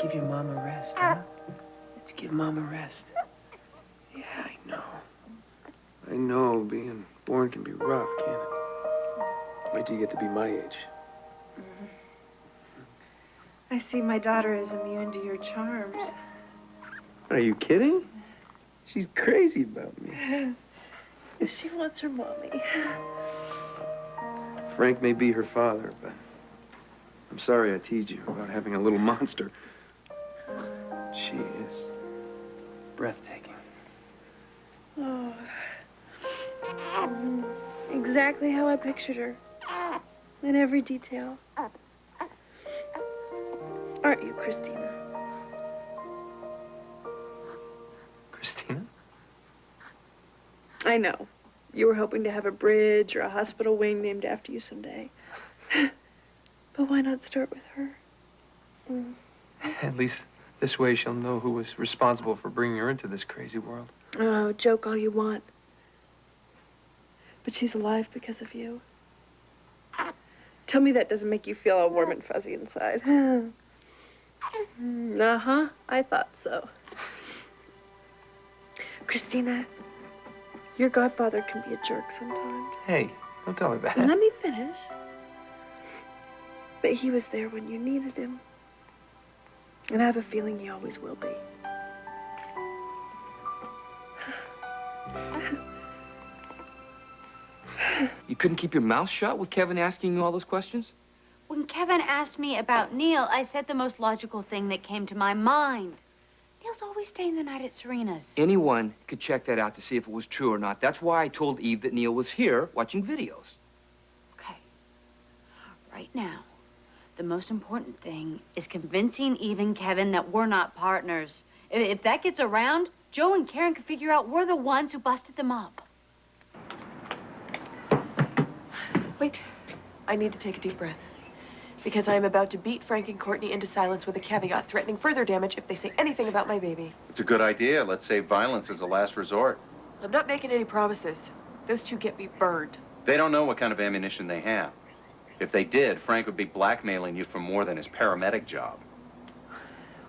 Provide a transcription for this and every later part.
give your mom a rest, huh? Let's give mom a rest. Yeah, I know. I know being born can be rough, can't it? Wait till you get to be my age. I see my daughter is immune to your charms. Are you kidding? She's crazy about me. She wants her mommy. Frank may be her father, but I'm sorry I teased you about having a little monster. She is breathtaking. Oh. Exactly how I pictured her. In every detail. Aren't you, Christina? Christina? I know. You were hoping to have a bridge or a hospital wing named after you someday. But why not start with her? At least this way she'll know who was responsible for bringing her into this crazy world. Oh, joke all you want. But she's alive because of you. Tell me that doesn't make you feel all warm and fuzzy inside. Uh-huh, I thought so. Christina, your godfather can be a jerk sometimes. Hey, don't tell her that. Let me finish. But he was there when you needed him. And I have a feeling he always will be. You couldn't keep your mouth shut with Kevin asking you all those questions? When Kevin asked me about Neil, I said the most logical thing that came to my mind. Neil's always staying the night at Serena's. Anyone could check that out to see if it was true or not. That's why I told Eve that Neil was here watching videos. Okay. Right now, the most important thing is convincing Eve and Kevin that we're not partners. If that gets around, Joe and Karen can figure out we're the ones who busted them up. Wait. I need to take a deep breath. Because I am about to beat Frank and Courtney into silence with a caveat threatening further damage if they say anything about my baby. It's a good idea. Let's say violence is a last resort. I'm not making any promises. Those two get me burned. They don't know what kind of ammunition they have. If they did, Frank would be blackmailing you for more than his paramedic job.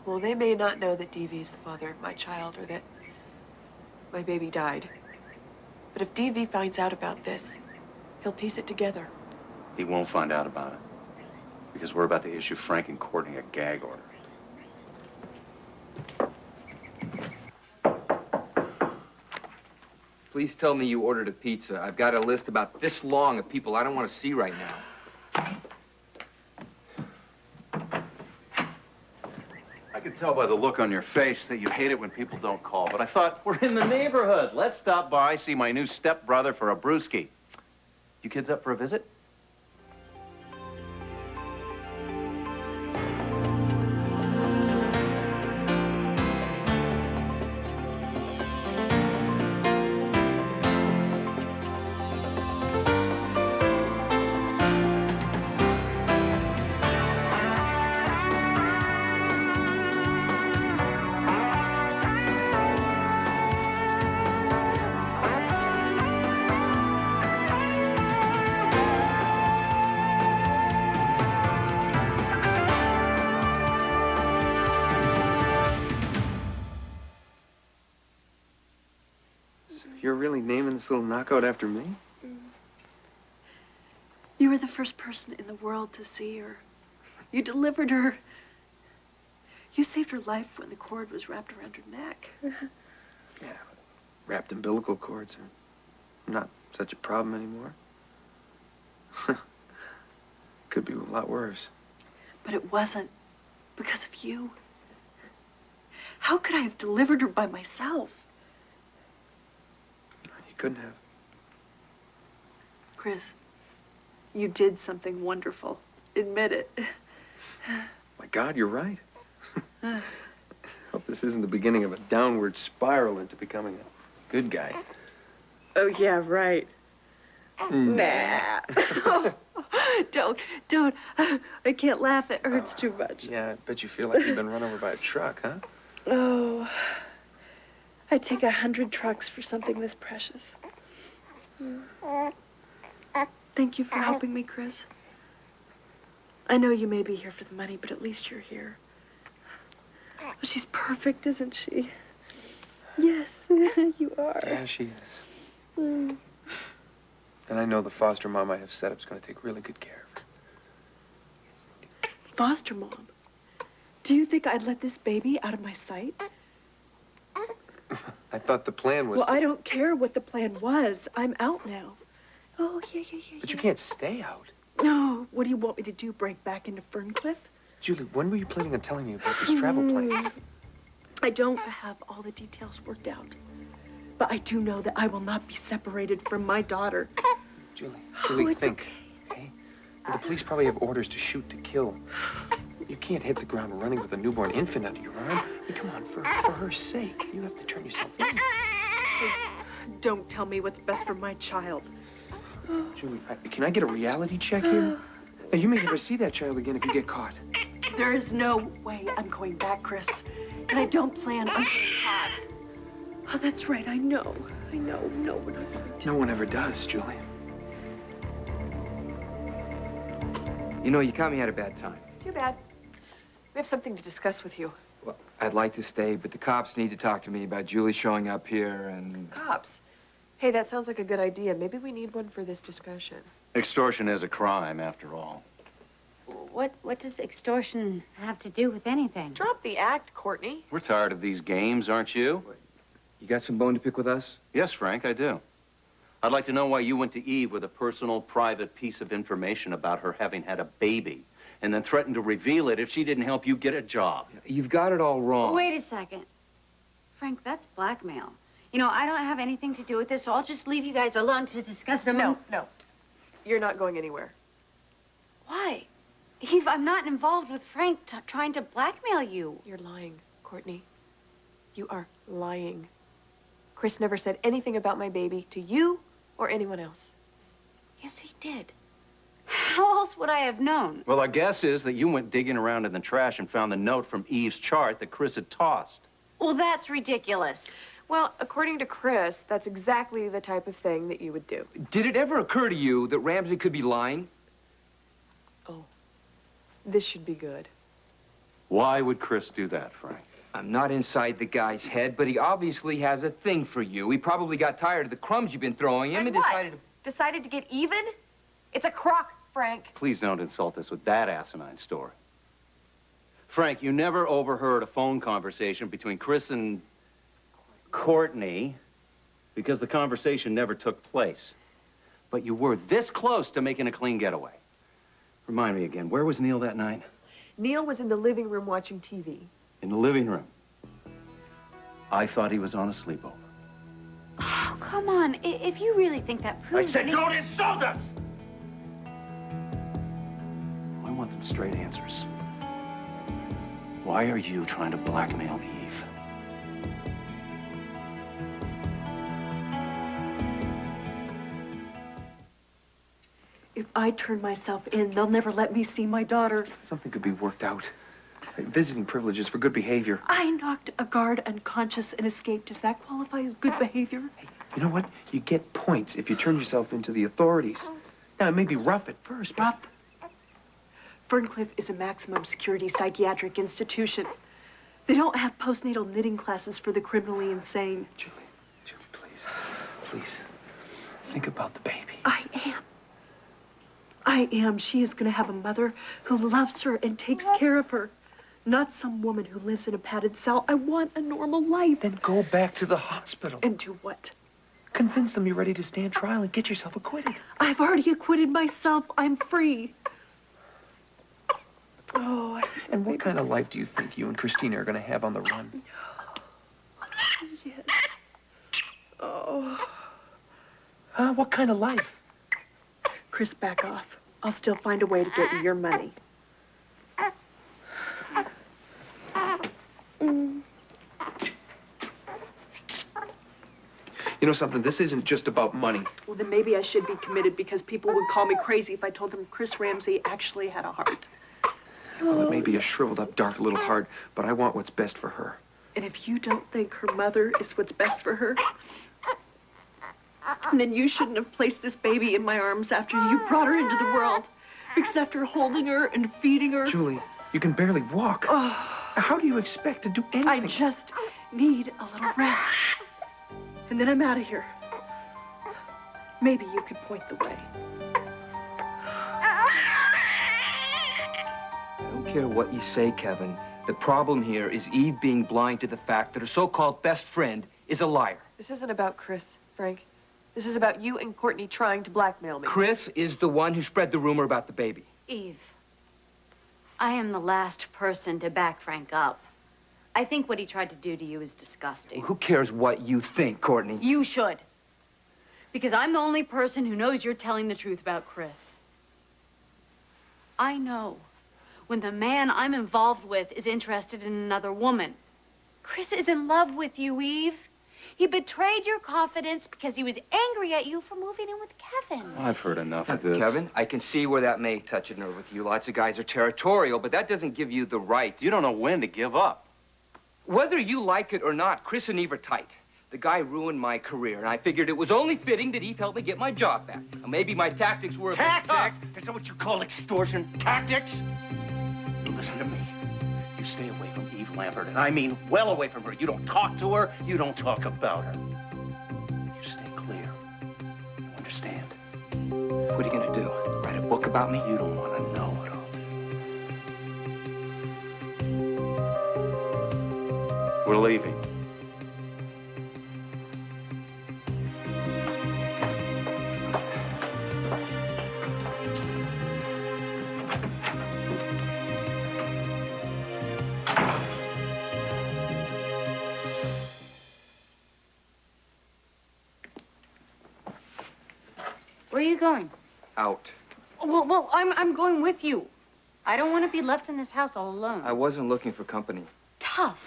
Well, they may not know that DV is the father of my child or that my baby died. But if DV finds out about this, he'll piece it together. He won't find out about it. Because we're about to issue Frank and Courtney a gag order. Please tell me you ordered a pizza. I've got a list about this long of people I don't want to see right now. I could tell by the look on your face that you hate it when people don't call, but I thought, we're in the neighborhood. Let's stop by, see my new stepbrother for a brewski. You kids up for a visit? You're really naming this little knockout after me? You were the first person in the world to see her. You delivered her. You saved her life when the cord was wrapped around her neck. Yeah, wrapped umbilical cords are not such a problem anymore. Could be a lot worse. But it wasn't because of you. How could I have delivered her by myself? You couldn't have. Chris, you did something wonderful. Admit it. My God, you're right. Hope this isn't the beginning of a downward spiral into becoming a good guy. Oh, yeah, right. Nah. Don't. I can't laugh. It hurts too much. Yeah, I bet you feel like you've been run over by a truck, huh? Oh, I'd take 100 trucks for something this precious. Thank you for helping me, Chris. I know you may be here for the money, but at least you're here. She's perfect, isn't she? Yes, you are. Yeah, she is. And I know the foster mom I have set up is going to take really good care of her. Foster mom? Do you think I'd let this baby out of my sight? I thought the plan was... Well, I don't care what the plan was. I'm out now. Oh, yeah. But you can't stay out. No, what do you want me to do, break back into Ferncliff? Julie, when were you planning on telling me about these travel plans? I don't have all the details worked out. But I do know that I will not be separated from my daughter. Julie, it's think. Okay? The police probably have orders to shoot to kill. You can't hit the ground running with a newborn infant under your arm. Hey, come on, for her sake, you have to turn yourself in. Don't tell me what's best for my child. Julie, can I get a reality check here? Now, you may never see that child again if you get caught. There is no way I'm going back, Chris. And I don't plan on getting caught. Oh, that's right, I know. No, we're not going to. No one ever does, Julie. You know, you caught me at a bad time. Too bad. We have something to discuss with you. Well, I'd like to stay, but the cops need to talk to me about Julie showing up here and... Cops. Hey, that sounds like a good idea. Maybe we need one for this discussion. Extortion is a crime, after all. What does extortion have to do with anything? Drop the act, Courtney. We're tired of these games, aren't you? You got some bone to pick with us? Yes, Frank, I do. I'd like to know why you went to Eve with a personal, private piece of information about her having had a baby, and then threatened to reveal it if she didn't help you get a job. You've got it all wrong. Wait a second. Frank, that's blackmail. You know, I don't have anything to do with this, so I'll just leave you guys alone to discuss it. No. You're not going anywhere. Why? Eve, I'm not involved with Frank trying to blackmail you. You're lying, Courtney. You are lying. Chris never said anything about my baby to you or anyone else. Yes, he did. How else would I have known? Well, our guess is that you went digging around in the trash and found the note from Eve's chart that Chris had tossed. Well, that's ridiculous. Well, according to Chris, that's exactly the type of thing that you would do. Did it ever occur to you that Ramsey could be lying? Oh, this should be good. Why would Chris do that, Frank? I'm not inside the guy's head, but he obviously has a thing for you. He probably got tired of the crumbs you've been throwing him and decided to... Decided to get even? It's a crock, Frank. Please don't insult us with that asinine story. Frank, you never overheard a phone conversation between Chris and Courtney because the conversation never took place. But you were this close to making a clean getaway. Remind me again, where was Neil that night? Neil was in the living room watching TV. In the living room. I thought he was on a sleepover. Oh, come on. If you really think that proves... I said don't insult us! I want some straight answers. Why are you trying to blackmail Eve? If I turn myself in, they'll never let me see my daughter. Something could be worked out. Visiting privileges for good behavior. I knocked a guard unconscious and escaped. Does that qualify as good behavior? You know what? You get points if you turn yourself into the authorities. Now, it may be rough at first, but... Rough. Ferncliff is a maximum security psychiatric institution. They don't have postnatal knitting classes for the criminally insane. Julie, please. Think about the baby. I am. She is going to have a mother who loves her and takes care of her. Not some woman who lives in a padded cell. I want a normal life. Then go back to the hospital. And do what? Convince them you're ready to stand trial and get yourself acquitted. I've already acquitted myself. I'm free. Oh. And what kind of life do you think you and Christina are going to have on the run? Yes. Oh. What kind of life? Chris, back off. I'll still find a way to get you your money. You know something? This isn't just about money. Well, then maybe I should be committed because people would call me crazy if I told them Chris Ramsey actually had a heart. Well, it may be a shriveled up, dark little heart, but I want what's best for her. And if you don't think her mother is what's best for her, then you shouldn't have placed this baby in my arms after you brought her into the world. Because after holding her and feeding her... Julie, you can barely walk. Oh. How do you expect to do anything? I just need a little rest. And then I'm out of here. Maybe you could point the way. I don't care what you say, Kevin. The problem here is Eve being blind to the fact that her so-called best friend is a liar. This isn't about Chris, Frank. This is about you and Courtney trying to blackmail me. Chris is the one who spread the rumor about the baby. Eve, I am the last person to back Frank up. I think what he tried to do to you is disgusting. Who cares what you think, Courtney? You should. Because I'm the only person who knows you're telling the truth about Chris. I know when the man I'm involved with is interested in another woman. Chris is in love with you, Eve. He betrayed your confidence because he was angry at you for moving in with Kevin. I've heard enough of this. Kevin, I can see where that may touch a nerve with you. Lots of guys are territorial, but that doesn't give you the right. You don't know when to give up. Whether you like it or not, Chris and Eve are tight. The guy ruined my career, and I figured it was only fitting that Eve helped me get my job back. Now, maybe my tactics were... Tactics? Is that what you call extortion? Tactics? You listen to me. You stay away from Eve Lambert, and I mean well away from her. You don't talk to her. You don't talk about her. You stay clear. You understand? What are you going to do? Write a book about me? You don't want to know it all. We're leaving. Where are you going? Out. Well, I'm going with you. I don't want to be left in this house all alone. I wasn't looking for company. Tough.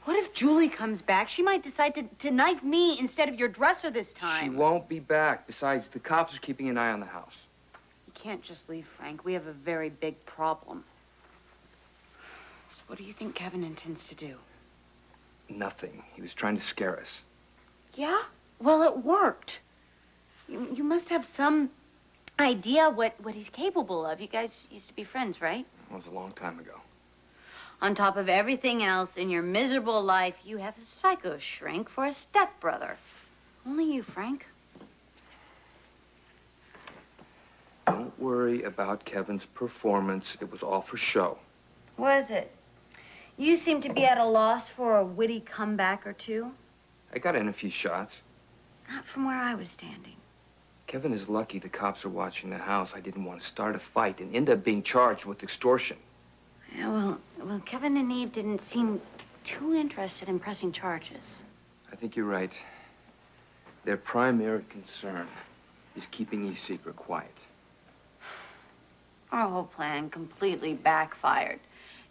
What if Julie comes back? She might decide to knife me instead of your dresser this time. She won't be back. Besides, the cops are keeping an eye on the house. You can't just leave, Frank. We have a very big problem. So what do you think Kevin intends to do? Nothing. He was trying to scare us. Yeah? Well, it worked. You must have some idea what he's capable of. You guys used to be friends, right? It was a long time ago. On top of everything else in your miserable life, you have a psycho shrink for a stepbrother. Only you, Frank. Don't worry about Kevin's performance. It was all for show. Was it? You seem to be at a loss for a witty comeback or two. I got in a few shots. Not from where I was standing. Kevin is lucky the cops are watching the house. I didn't want to start a fight and end up being charged with extortion. Yeah, well, Kevin and Eve didn't seem too interested in pressing charges. I think you're right. Their primary concern is keeping Eve's secret quiet. Our whole plan completely backfired.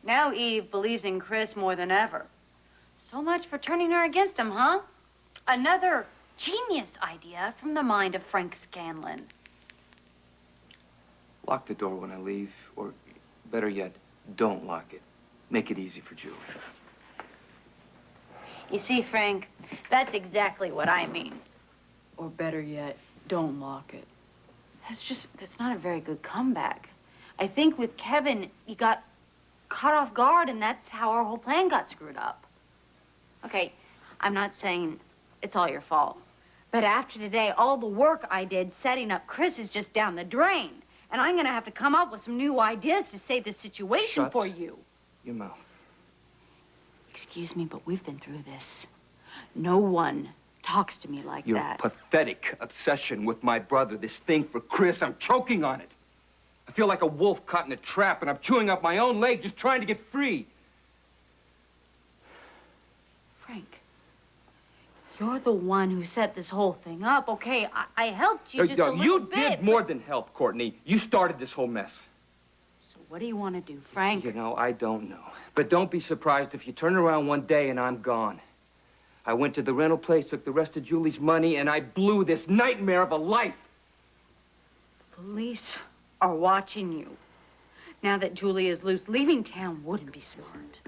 Now Eve believes in Chris more than ever. So much for turning her against him, huh? Another genius idea from the mind of Frank Scanlon. Lock the door when I leave, or better yet, don't lock it. Make it easy for Julie. You see, Frank, that's exactly what I mean. Or better yet, don't lock it. That's not a very good comeback. I think with Kevin, he got caught off guard, and that's how our whole plan got screwed up. Okay, I'm not saying it's all your fault. But after today, all the work I did setting up Chris is just down the drain. And I'm going to have to come up with some new ideas to save the situation Shut for you. your mouth. Excuse me, but we've been through this. No one talks to me like Your that. pathetic obsession with my brother, this thing for Chris, I'm choking on it. I feel like a wolf caught in a trap, and I'm chewing up my own leg just trying to get free. Frank, you're the one who set this whole thing up. Okay, I helped you just a little You bit. did more than help, Courtney. You started this whole mess. So what do you want to do, Frank? You know, I don't know. But don't be surprised if you turn around one day and I'm gone. I went to the rental place, took the rest of Julie's money, and I blew this nightmare of a life. The police are watching you. Now that Julie is loose, leaving town wouldn't be smart.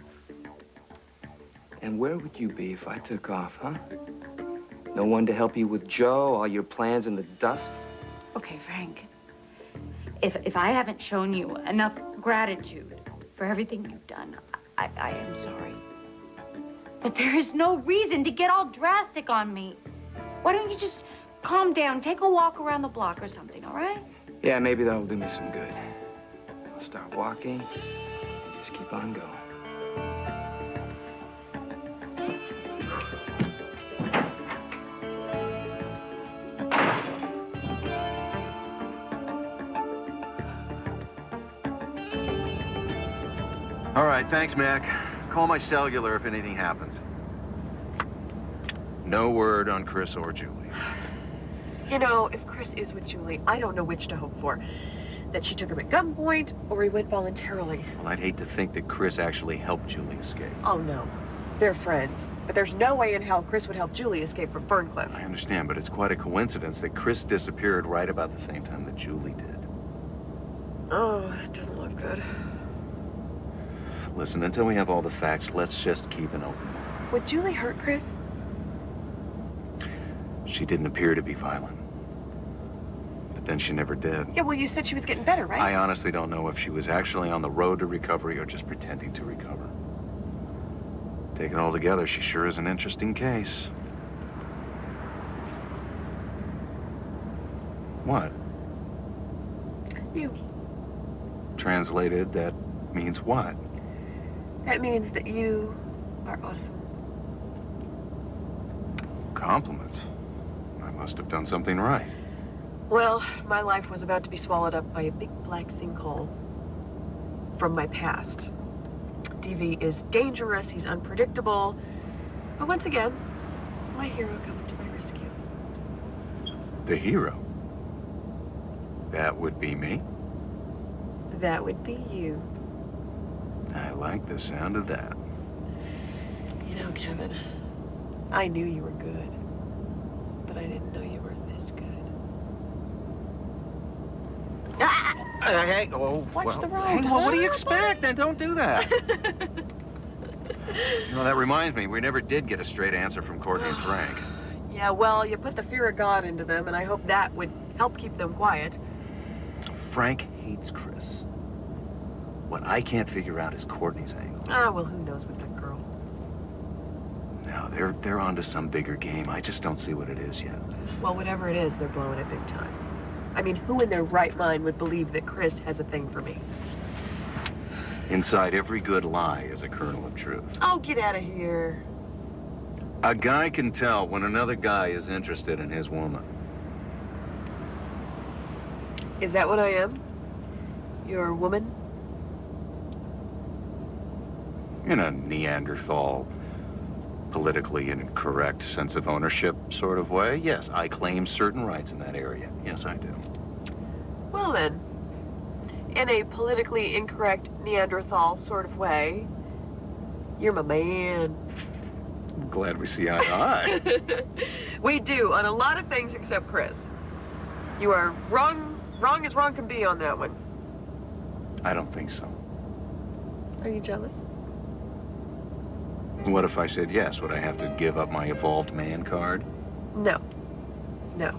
And where would you be if I took off, huh? No one to help you with Joe, all your plans in the dust? Okay, Frank. If I haven't shown you enough gratitude for everything you've done, I am sorry. But there is no reason to get all drastic on me. Why don't you just calm down, take a walk around the block or something, all right? Yeah, maybe that'll do me some good. I'll start walking, just keep on going. All right, thanks, Mac. Call my cellular if anything happens. No word on Chris or Julie. You know, if Chris is with Julie, I don't know which to hope for. That she took him at gunpoint, or he went voluntarily. Well, I'd hate to think that Chris actually helped Julie escape. Oh, no. They're friends. But there's no way in hell Chris would help Julie escape from Ferncliff. I understand, but it's quite a coincidence that Chris disappeared right about the same time that Julie did. Oh, it doesn't look good. Listen, until we have all the facts, let's just keep an open mind. Would Julie hurt Chris? She didn't appear to be violent. But then she never did. Yeah, well, you said she was getting better, right? I honestly don't know if she was actually on the road to recovery or just pretending to recover. Taken all together, she sure is an interesting case. What? You. Translated, that means what? That means that you are awesome. Compliment. I must have done something right. Well, my life was about to be swallowed up by a big black sinkhole from my past. DV is dangerous, he's unpredictable. But once again, my hero comes to my rescue. The hero? That would be me? That would be you. I like the sound of that. You know, Kevin, I knew you were good, but I didn't know you were this good. Ah! Hey, oh, Watch the road. Hang on, what do you huh? expect? Then don't do that. You know, that reminds me, we never did get a straight answer from Courtney and Frank. Yeah, well, you put the fear of God into them, and I hope that would help keep them quiet. Frank hates Chris. What I can't figure out is Courtney's angle. Ah, well, who knows with that girl? No, they're onto some bigger game. I just don't see what it is yet. Well, whatever it is, they're blowing it big time. I mean, who in their right mind would believe that Chris has a thing for me? Inside every good lie is a kernel of truth. Oh, get out of here. A guy can tell when another guy is interested in his woman. Is that what I am? You're a woman? In a Neanderthal, politically incorrect sense of ownership sort of way, yes, I claim certain rights in that area. Yes, I do. Well, then, in a politically incorrect Neanderthal sort of way, you're my man. I'm glad we see eye to eye. We do, on a lot of things except Chris. You are wrong as wrong can be on that one. I don't think so. Are you jealous? What if I said yes? Would I have to give up my evolved man card? No. No.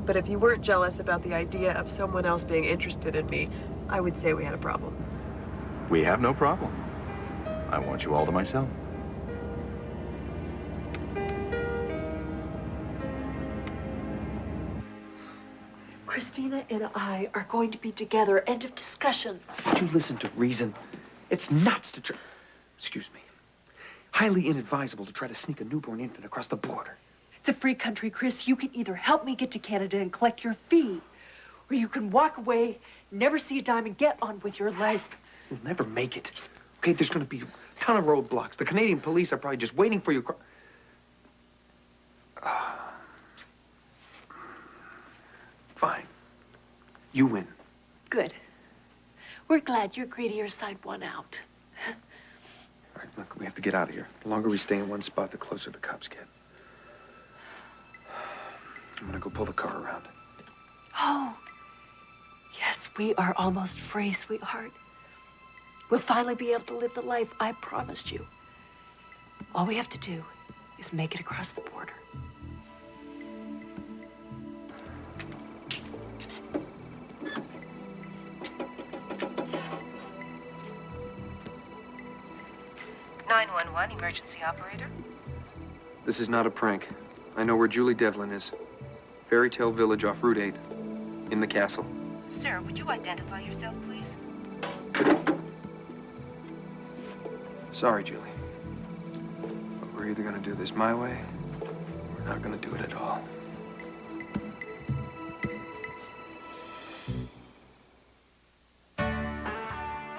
But if you weren't jealous about the idea of someone else being interested in me, I would say we had a problem. We have no problem. I want you all to myself. Christina and I are going to be together. End of discussion. Would you listen to reason? It's nuts to try... Excuse me. Highly inadvisable to try to sneak a newborn infant across the border. It's a free country, Chris. You can either help me get to Canada and collect your fee, or you can walk away, never see a dime, and get on with your life. You'll never make it. Okay, there's going to be a ton of roadblocks. The Canadian police are probably just waiting for you. Fine. You win. Good. We're glad your greedier side won out. All right, look, we have to get out of here. The longer we stay in one spot, the closer the cops get. I'm gonna go pull the car around. Oh, yes, we are almost free, sweetheart. We'll finally be able to live the life I promised you. All we have to do is make it across the border. 911, emergency operator. This is not a prank. I know where Julie Devlin is. Fairy Tale Village off Route 8. In the castle. Sir, would you identify yourself, please? Sorry, Julie. But we're either gonna do this my way, or we're not gonna do it at all.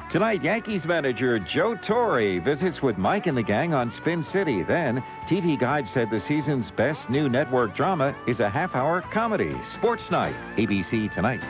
Tonight, Yankees manager Joe Torre visits with Mike and the gang on Spin City. Then, TV Guide said the season's best new network drama is a half-hour comedy. Sports Night, ABC Tonight.